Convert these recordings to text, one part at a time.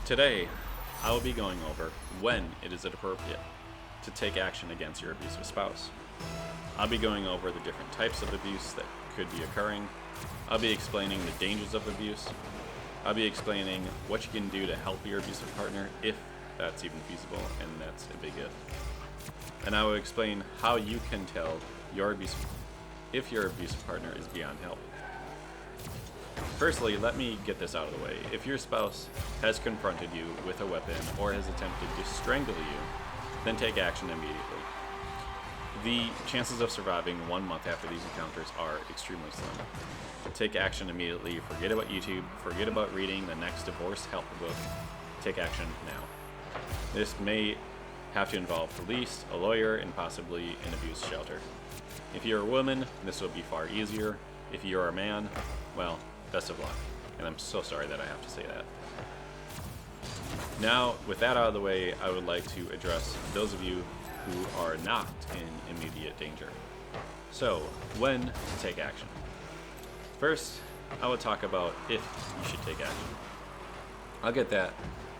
Today, I will be going over when it is appropriate to take action against your abusive spouse. I'll be going over the different types of abuse that could be occurring. I'll be explaining the dangers of abuse. I'll be explaining what you can do to help your abusive partner if that's even feasible, and that's a big if. And I will explain how you can tell if your abusive partner is beyond help. Firstly, let me get this out of the way. If your spouse has confronted you with a weapon or has attempted to strangle you, then take action immediately. The chances of surviving 1 month after these encounters are extremely slim. Take action immediately. Forget about YouTube. Forget about reading the next divorce help book. Take action now. This may have to involve police, a lawyer, and possibly an abuse shelter. If you're a woman, this will be far easier. If you're a man, well, best of luck. And I'm so sorry that I have to say that. Now, with that out of the way, I would like to address those of you who are not in immediate danger. So, when to take action? First, I will talk about if you should take action. I'll get that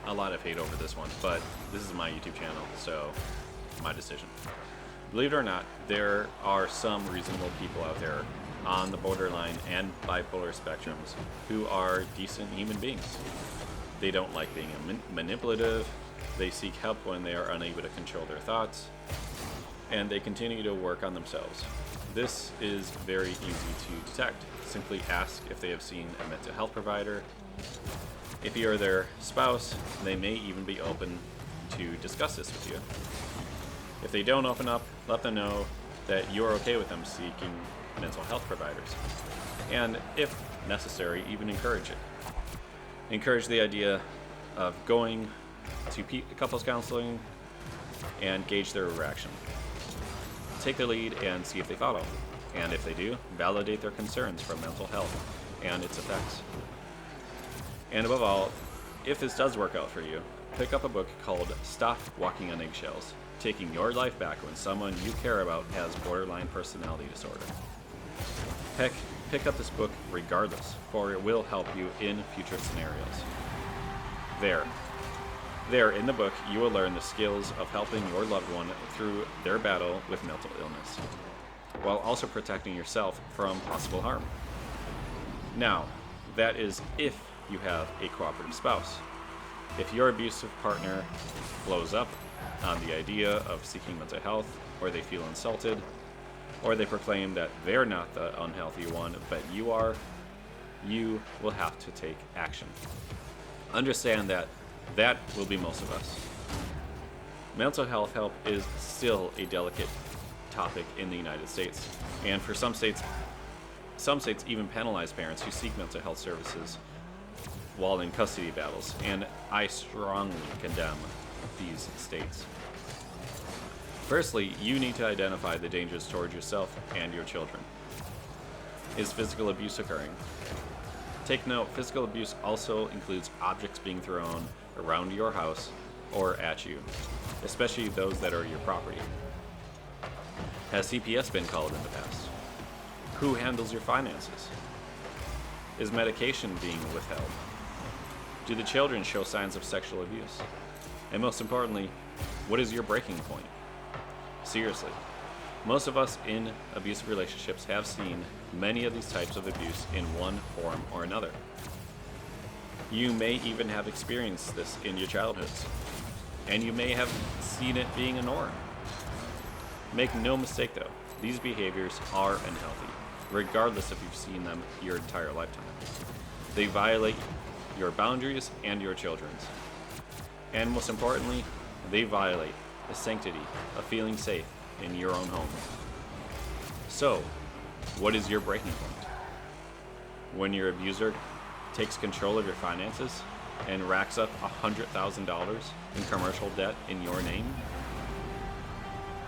a lot of hate over this one, but this is my YouTube channel, so my decision. Believe it or not, there are some reasonable people out there on the borderline and bipolar spectrums who are decent human beings. They don't like being manipulative, they seek help when they are unable to control their thoughts, and they continue to work on themselves. This is very easy to detect. Simply ask if they have seen a mental health provider. If you are their spouse, they may even be open to discuss this with you. If they don't open up, let them know that you're okay with them seeking mental health providers. And if necessary, even encourage it. Encourage the idea of going to couples counseling and gauge their reaction. Take the lead and see if they follow. And if they do, validate their concerns for mental health and its effects. And above all, if this does work out for you, pick up a book called Stop Walking on Eggshells, Taking Your Life Back When Someone You Care About Has Borderline Personality Disorder. Pick up this book regardless, for it will help you in future scenarios. There, in the book, you will learn the skills of helping your loved one through their battle with mental illness, while also protecting yourself from possible harm. Now, that is if you have a cooperative spouse. If your abusive partner blows up on the idea of seeking mental health, or they feel insulted, or they proclaim that they're not the unhealthy one, but you are, you will have to take action. Understand that will be most of us. Mental health help is still a delicate topic in the United States, and for some states even penalize parents who seek mental health services while in custody battles, and I strongly condemn these states. Firstly, you need to identify the dangers towards yourself and your children. Is physical abuse occurring? Take note, physical abuse also includes objects being thrown around your house or at you, especially those that are your property. Has CPS been called in the past? Who handles your finances? Is medication being withheld? Do the children show signs of sexual abuse? And most importantly, what is your breaking point? Seriously, most of us in abusive relationships have seen many of these types of abuse in one form or another. You may even have experienced this in your childhoods, and you may have seen it being a norm. Make no mistake though, these behaviors are unhealthy, regardless if you've seen them your entire lifetime. They violate your boundaries and your children's. And most importantly, they violate the sanctity of feeling safe in your own home. So, what is your breaking point? When your abuser takes control of your finances and racks up $100,000 in commercial debt in your name?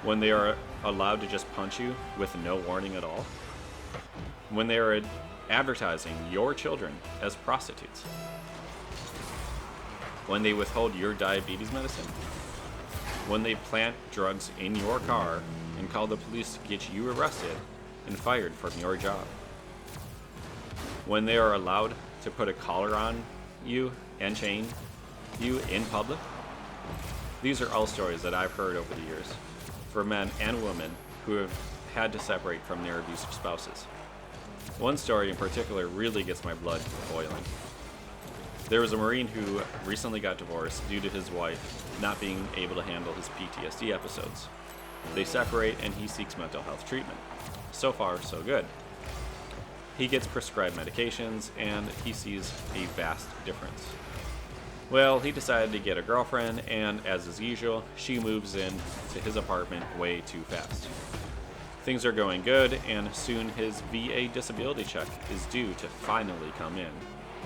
When they are allowed to just punch you with no warning at all? When they are advertising your children as prostitutes? When they withhold your diabetes medicine? When they plant drugs in your car and call the police to get you arrested and fired from your job? When they are allowed to put a collar on you and chain you in public? These are all stories that I've heard over the years, for men and women who have had to separate from their abusive spouses. One story in particular really gets my blood boiling. There was a Marine who recently got divorced due to his wife not being able to handle his PTSD episodes. They separate and he seeks mental health treatment. So far, so good. He gets prescribed medications and he sees a vast difference. Well, he decided to get a girlfriend, and as is usual, she moves in to his apartment way too fast. Things are going good, and soon his VA disability check is due to finally come in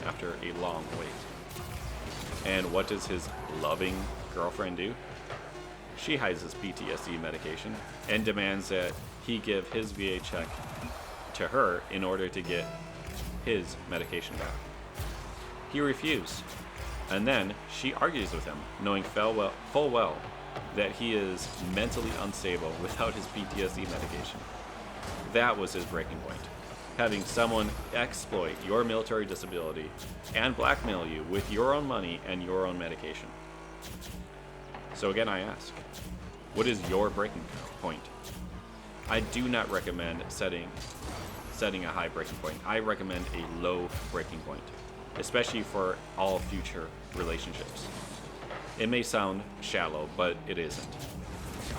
after a long wait. And what does his loving girlfriend do? She hides his PTSD medication and demands that he give his VA check to her in order to get his medication back. He refused, and then she argues with him, knowing full well that he is mentally unstable without his PTSD medication. That was his breaking point. Having someone exploit your military disability and blackmail you with your own money and your own medication. So again, I ask, what is your breaking point? I do not recommend setting a high breaking point. I recommend a low breaking point, especially for all future relationships. It may sound shallow, but it isn't.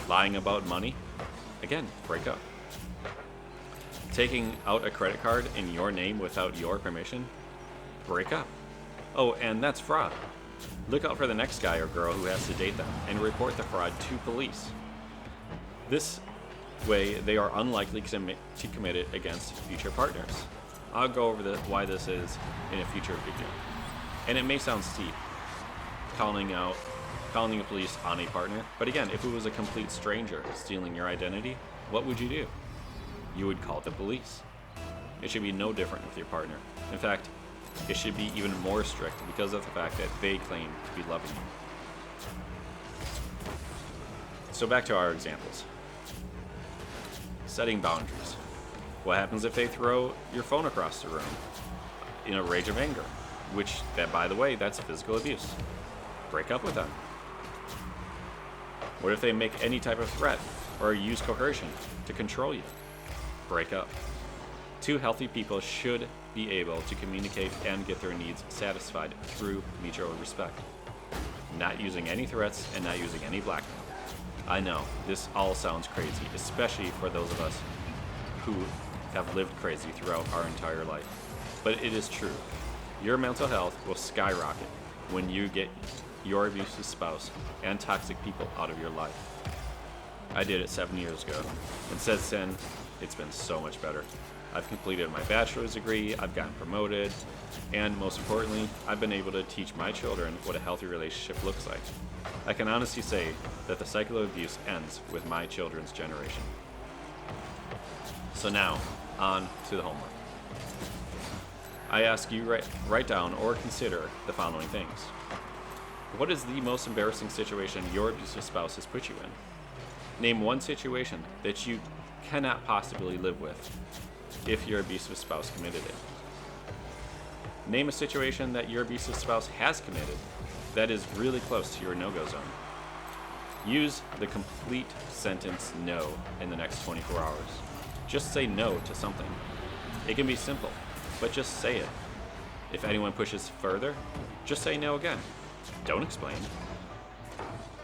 Lying about money? Again, break up. Taking out a credit card in your name without your permission? Break up. Oh, and that's fraud. Look out for the next guy or girl who has to date them and report the fraud to police. This way, they are unlikely to commit it against future partners. I'll go over why this is in a future video. And it may sound steep, calling the police on a partner, but again, if it was a complete stranger stealing your identity, what would you do? You would call the police. It should be no different with your partner. In fact, it should be even more strict because of the fact that they claim to be loving you. So back to our examples. Setting boundaries. What happens if they throw your phone across the room in a rage of anger? Which, that by the way, that's physical abuse. Break up with them. What if they make any type of threat or use coercion to control you? Break up. Two healthy people should be able to communicate and get their needs satisfied through mutual respect. Not using any threats and not using any blackmail. I know, this all sounds crazy, especially for those of us who have lived crazy throughout our entire life. But it is true. Your mental health will skyrocket when you get your abusive spouse and toxic people out of your life. I did it 7 years ago, and since then, it's been so much better. I've completed my bachelor's degree, I've gotten promoted, and most importantly, I've been able to teach my children what a healthy relationship looks like. I can honestly say that the cycle of abuse ends with my children's generation. So now, on to the homework. I ask you write down or consider the following things. What is the most embarrassing situation your abusive spouse has put you in? Name one situation that you cannot possibly live with if your abusive spouse committed it. Name a situation that your abusive spouse has committed that is really close to your no-go zone. Use the complete sentence no in the next 24 hours. Just say no to something. It can be simple, but just say it. If anyone pushes further, just say no again. Don't explain.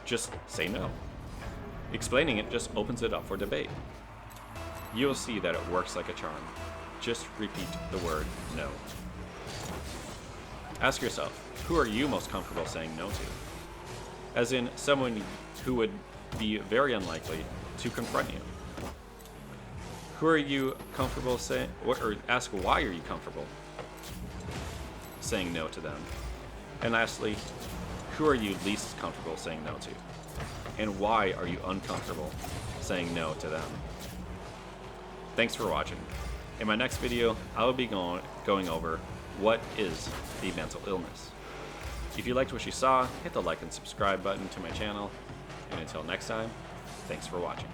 Just say no. Explaining it just opens it up for debate. You'll see that it works like a charm. Just repeat the word no. Ask yourself, who are you most comfortable saying no to? As in, someone who would be very unlikely to confront you. Who are you comfortable saying, or ask why are you comfortable saying no to them? And lastly, who are you least comfortable saying no to? And why are you uncomfortable saying no to them? Thanks for watching. In my next video, I will be going over what is a mental illness. If you liked what you saw, hit the like and subscribe button to my channel. And until next time, thanks for watching.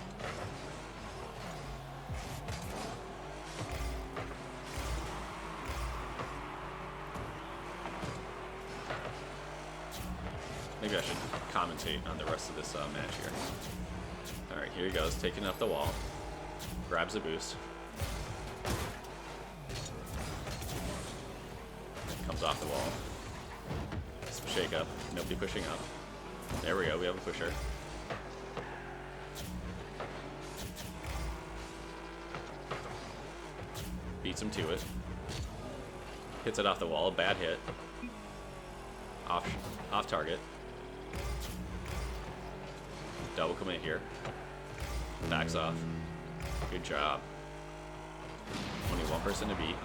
Maybe I should commentate on the rest of this match here. Alright, here he goes, taking up the wall. Grabs a boost. Comes off the wall. Some shake up. Nobody pushing up. There we go, we have a pusher. Beats him to it. Hits it off the wall, bad hit. Off target. Double commit here. Backs off. Good job. Only one person to beat.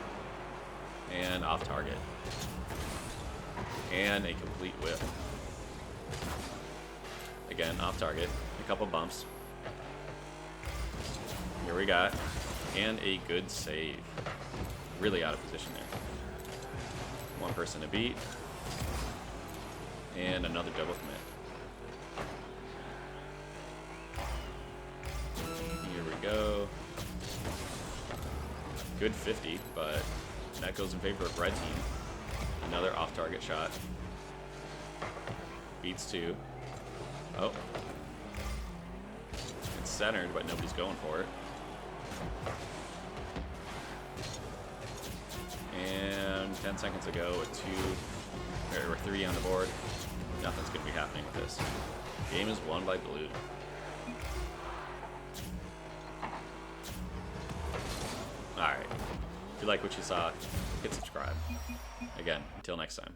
And off target. And a complete whip. Again, off target. A couple bumps. Here we got. And a good save. Really out of position there. One person to beat. And another double commit. Here we go. Good 50, but that goes in favor of red team. Another off-target shot. Beats 2. Oh. It's centered, but nobody's going for it. And 10 seconds ago, with 3 on the board. Nothing's going to be happening with this. Game is won by blue. Alright. If you like what you saw, hit subscribe. Again, until next time.